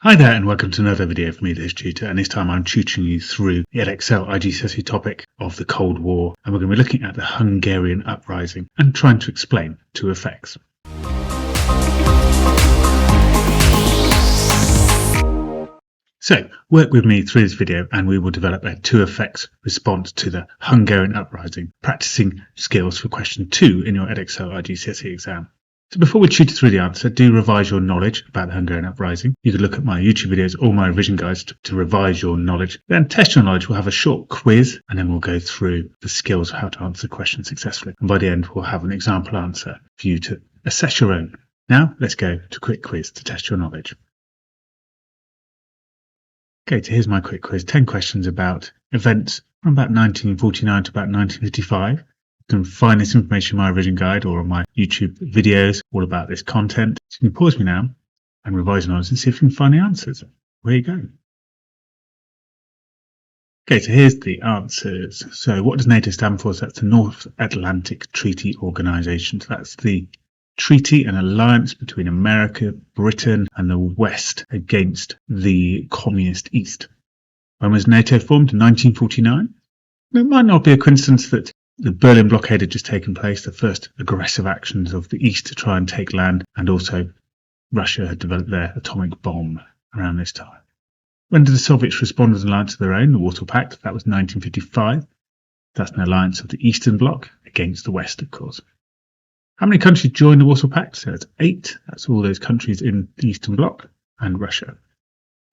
Hi there and welcome to another video from me, the History Tutor, and this time I'm tutoring you through the Edexcel iGCSE topic of the Cold War, and we're going to be looking at the Hungarian Uprising and trying to explain two effects. So work with me through this video and we will develop a two effects response to the Hungarian Uprising, practicing skills for question 2 in your Edexcel iGCSE exam. So before we tutor through the answer, do revise your knowledge about the Hungarian Uprising. You can look at my YouTube videos or my revision guides to revise your knowledge. Then test your knowledge. We'll have a short quiz and then we'll go through the skills of how to answer the question successfully. And by the end, we'll have an example answer for you to assess your own. Now, let's go to a quick quiz to test your knowledge. Okay, so here's my quick quiz. 10 questions about events from about 1949 to about 1955. You can find this information in my revision guide or on my YouTube videos all about this content. So you can pause me now and revise your knowledge and see if you can find the answers. Where you go. Okay, so here's the answers. So what does NATO stand for? So that's the North Atlantic Treaty Organization. So that's the treaty and alliance between America, Britain and the West against the communist East. When was NATO formed? In 1949? It might not be a coincidence that the Berlin blockade had just taken place, the first aggressive actions of the East to try and take land, and also Russia had developed their atomic bomb around this time. When did the Soviets respond with an alliance of their own, the Warsaw Pact? That was 1955. That's an alliance of the Eastern Bloc against the West, of course. How many countries joined the Warsaw Pact? So that's 8. That's all those countries in the Eastern Bloc and Russia.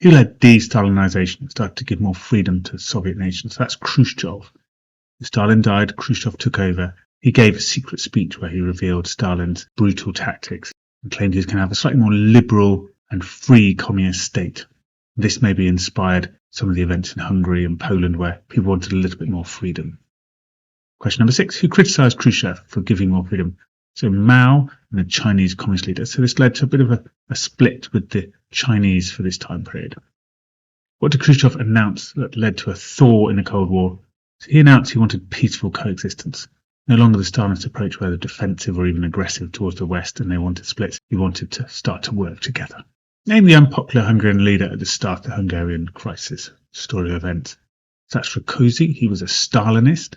Who led de-Stalinization and started to give more freedom to Soviet nations? So that's Khrushchev. Stalin died, Khrushchev took over. He gave a secret speech where he revealed Stalin's brutal tactics and claimed he was going to have a slightly more liberal and free communist state. This maybe inspired some of the events in Hungary and Poland where people wanted a little bit more freedom. Question number 6. Who criticized Khrushchev for giving more freedom? So Mao and the Chinese communist leader. So this led to a bit of a split with the Chinese for this time period. What did Khrushchev announce that led to a thaw in the Cold War? So he announced he wanted peaceful coexistence, no longer the Stalinist approach where they're defensive or even aggressive towards the West and they wanted splits. He wanted to start to work together. Name the unpopular Hungarian leader at the start of the Hungarian crisis. Story of events. So that's Rákosi. He was a Stalinist.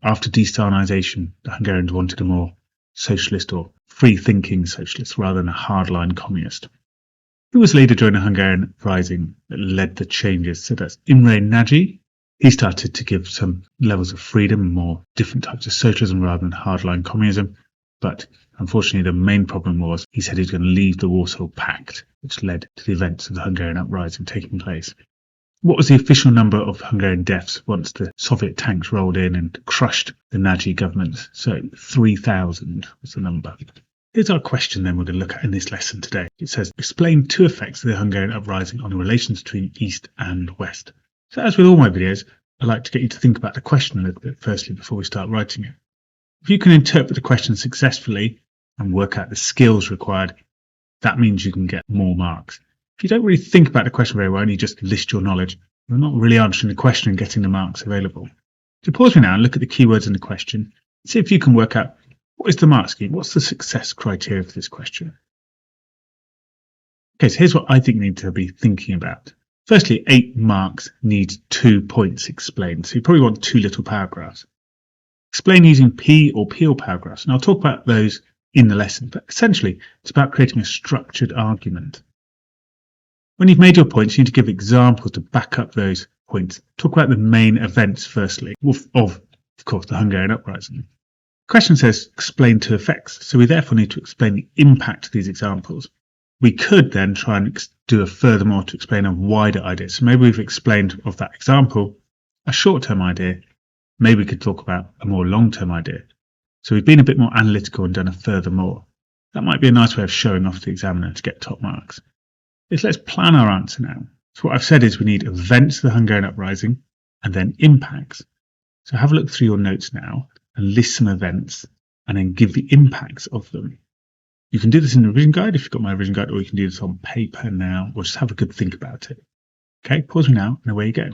After de-Stalinization, the Hungarians wanted a more socialist or free-thinking socialist rather than a hardline communist. Who was leader during the Hungarian Uprising that led the changes? So that's Imre Nagy. He started to give some levels of freedom, more different types of socialism rather than hardline communism. But unfortunately, the main problem was he said he was going to leave the Warsaw Pact, which led to the events of the Hungarian Uprising taking place. What was the official number of Hungarian deaths once the Soviet tanks rolled in and crushed the Nagy government? So 3,000 was the number. Here's our question then we're going to look at in this lesson today. It says, explain two effects of the Hungarian Uprising on the relations between East and West. So as with all my videos, I like to get you to think about the question a little bit firstly before we start writing it. If you can interpret the question successfully and work out the skills required, that means you can get more marks. If you don't really think about the question very well and you just list your knowledge, you're not really answering the question and getting the marks available. So pause me now and look at the keywords in the question. See if you can work out what is the mark scheme, what's the success criteria for this question. Okay, so here's what I think you need to be thinking about. Firstly, 8 marks needs 2 points explained. So you probably want 2 little paragraphs. Explain using P or PL paragraphs. And I'll talk about those in the lesson. But essentially, it's about creating a structured argument. When you've made your points, you need to give examples to back up those points. Talk about the main events firstly of course, the Hungarian Uprising. The question says, explain two effects. So we therefore need to explain the impact of these examples. We could then try and do a furthermore to explain a wider idea. So maybe we've explained of that example a short-term idea. Maybe we could talk about a more long-term idea. So we've been a bit more analytical and done a furthermore. That might be a nice way of showing off to the examiner to get top marks. Let's plan our answer now. So what I've said is we need events of the Hungarian Uprising and then impacts. So have a look through your notes now and list some events and then give the impacts of them. You can do this in the revision guide if you've got my revision guide, or you can do this on paper now, or just have a good think about it. Okay, pause me now and away you go.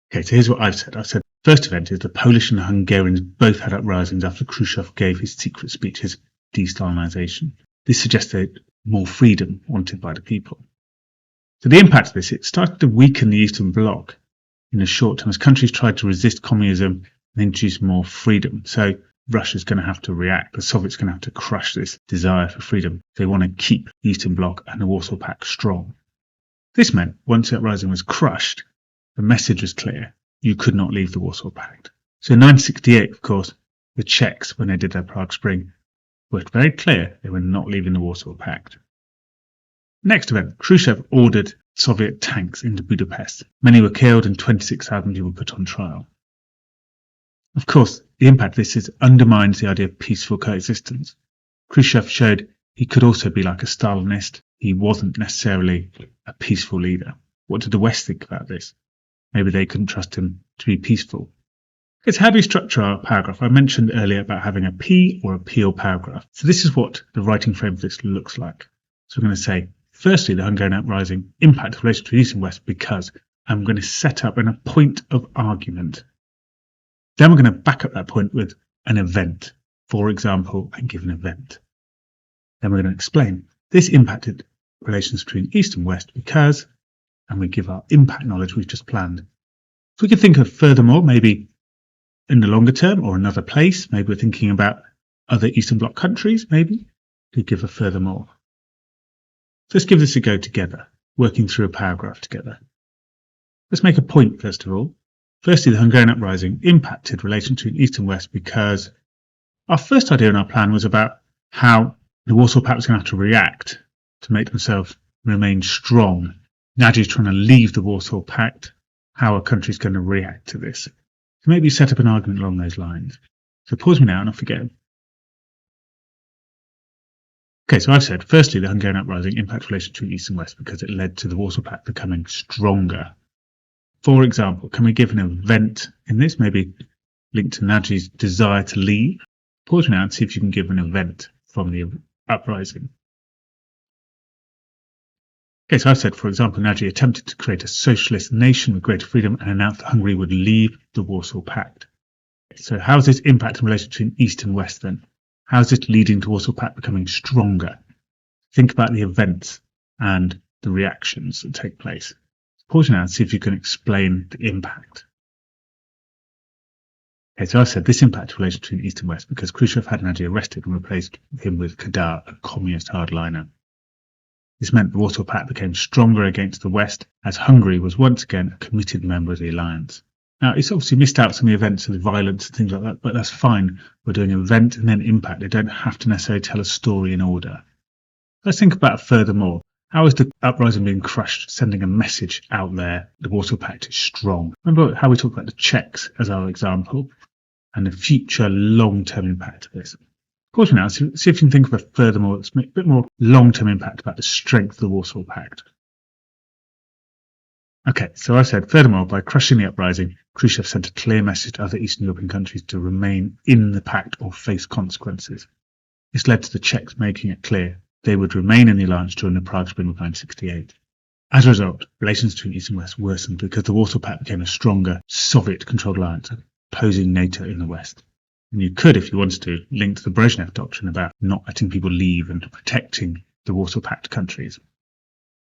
Okay, so here's what I've said. I've said first event is the Polish and the Hungarians both had uprisings after Khrushchev gave his secret speech, his de-Stalinization. This suggests they more freedom wanted by the people. So the impact of this, it started to weaken the Eastern Bloc in the short term as countries tried to resist communism and introduce more freedom. So Russia's going to have to react. The Soviets are going to have to crush this desire for freedom. They want to keep the Eastern Bloc and the Warsaw Pact strong. This meant once the uprising was crushed, the message was clear. You could not leave the Warsaw Pact. So in 1968, of course, the Czechs, when they did their Prague Spring, were very clear they were not leaving the Warsaw Pact. Next event, Khrushchev ordered Soviet tanks into Budapest. Many were killed and 26,000 people put on trial. Of course, the impact of this is undermines the idea of peaceful coexistence. Khrushchev showed he could also be like a Stalinist. He wasn't necessarily a peaceful leader. What did the West think about this? Maybe they couldn't trust him to be peaceful. It's how do we structure our paragraph? I mentioned earlier about having a P or a Peel paragraph. So this is what the writing frame for this looks like. So we're going to say, firstly, the Hungarian Uprising impact of relations between East and West because I'm going to set up a point of argument. Then we're going to back up that point with an event. For example, and give an event. Then we're going to explain this impacted relations between East and West because, and we give our impact knowledge we've just planned. So we could think of furthermore, maybe in the longer term or another place. Maybe we're thinking about other Eastern Bloc countries, maybe. Could give a furthermore. So let's give this a go together, working through a paragraph together. Let's make a point first of all. Firstly, the Hungarian Uprising impacted relations between East and West because our first idea in our plan was about how the Warsaw Pact was going to have to react to make themselves remain strong. Nadzi's trying to leave the Warsaw Pact. How are countries going to react to this? So maybe set up an argument along those lines. So pause me now and off we go. Okay, so I've said, firstly, the Hungarian Uprising impacted relations between East and West because it led to the Warsaw Pact becoming stronger. For example, can we give an event in this, maybe linked to Nadzi's desire to leave? Pause now and see if you can give an event from the uprising. Okay, so I've said, for example, Nadji attempted to create a socialist nation with greater freedom and announced that Hungary would leave the Warsaw Pact. So how is this impacting relations between East and West then? How is this leading to Warsaw Pact becoming stronger? Think about the events and the reactions that take place. Pause now and see if you can explain the impact. Okay, so I said this impacted relations between East and West because Khrushchev had Naji arrested and replaced him with Kadar, a communist hardliner. This meant the Warsaw Pact became stronger against the West as Hungary was once again a committed member of the alliance. Now, it's obviously missed out some of the events and the violence and things like that, but that's fine. We're doing event and then impact. They don't have to necessarily tell a story in order. Let's think about furthermore. How is the uprising being crushed, sending a message out there? The Warsaw Pact is strong. Remember how we talked about the Czechs as our example and the future long-term impact of this. Of course, now, see if you can think of a furthermore, let's make a bit more long-term impact about the strength of the Warsaw Pact. Okay, so I said, furthermore, by crushing the uprising, Khrushchev sent a clear message to other Eastern European countries to remain in the pact or face consequences. This led to the Czechs making it clear they would remain in the alliance during the Prague Spring of 1968. As a result, relations between East and West worsened because the Warsaw Pact became a stronger Soviet-controlled alliance, opposing NATO in the West. And you could, if you wanted to, link to the Brezhnev doctrine about not letting people leave and protecting the Warsaw Pact countries.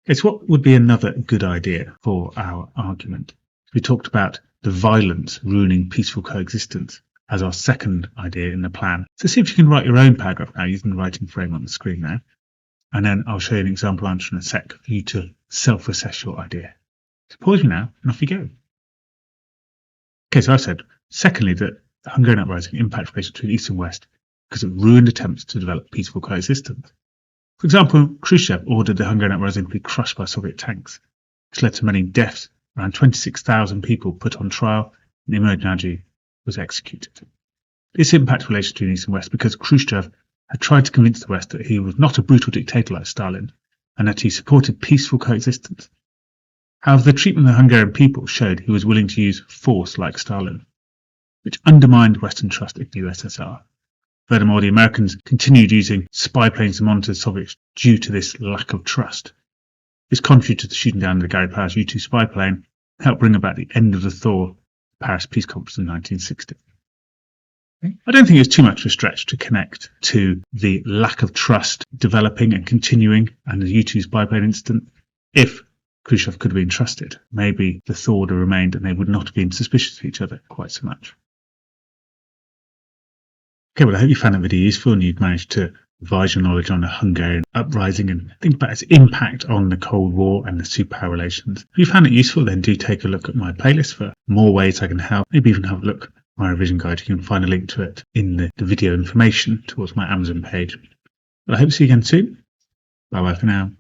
It's what would be another good idea for our argument. We talked about the violence ruining peaceful coexistence as our second idea in the plan. So see if you can write your own paragraph now using the writing frame on the screen now. And then I'll show you an example answer in a sec for you to self-assess your idea. So pause me now and off you go. Okay, so I said, secondly, that the Hungarian Uprising impacted relations between East and West because it ruined attempts to develop peaceful coexistence. For example, Khrushchev ordered the Hungarian Uprising to be crushed by Soviet tanks, which led to many deaths. Around 26,000 people put on trial, and Imre Nagy was executed. This impacted relations between East and West because Khrushchev had tried to convince the West that he was not a brutal dictator like Stalin, and that he supported peaceful coexistence. However, the treatment of the Hungarian people showed he was willing to use force like Stalin, which undermined Western trust in the USSR. Furthermore, the Americans continued using spy planes to monitor the Soviets due to this lack of trust. This contributed to the shooting down of the Gary Powers U-2 spy plane and helped bring about the end of the Thaw Paris Peace Conference in 1960. I don't think it's too much of a stretch to connect to the lack of trust developing and continuing and the U2's biplane incident. If Khrushchev could have been trusted, maybe the thaw would have remained and they would not have been suspicious of each other quite so much. Okay, well, I hope you found that video useful and you've managed to revise your knowledge on the Hungarian uprising and think about its impact on the Cold War and the superpower relations. If you found it useful, then do take a look at my playlist for more ways I can help. Maybe even have a look at my revision guide. You can find a link to it in the video information towards my Amazon page. But I hope to see you again soon. Bye bye for now.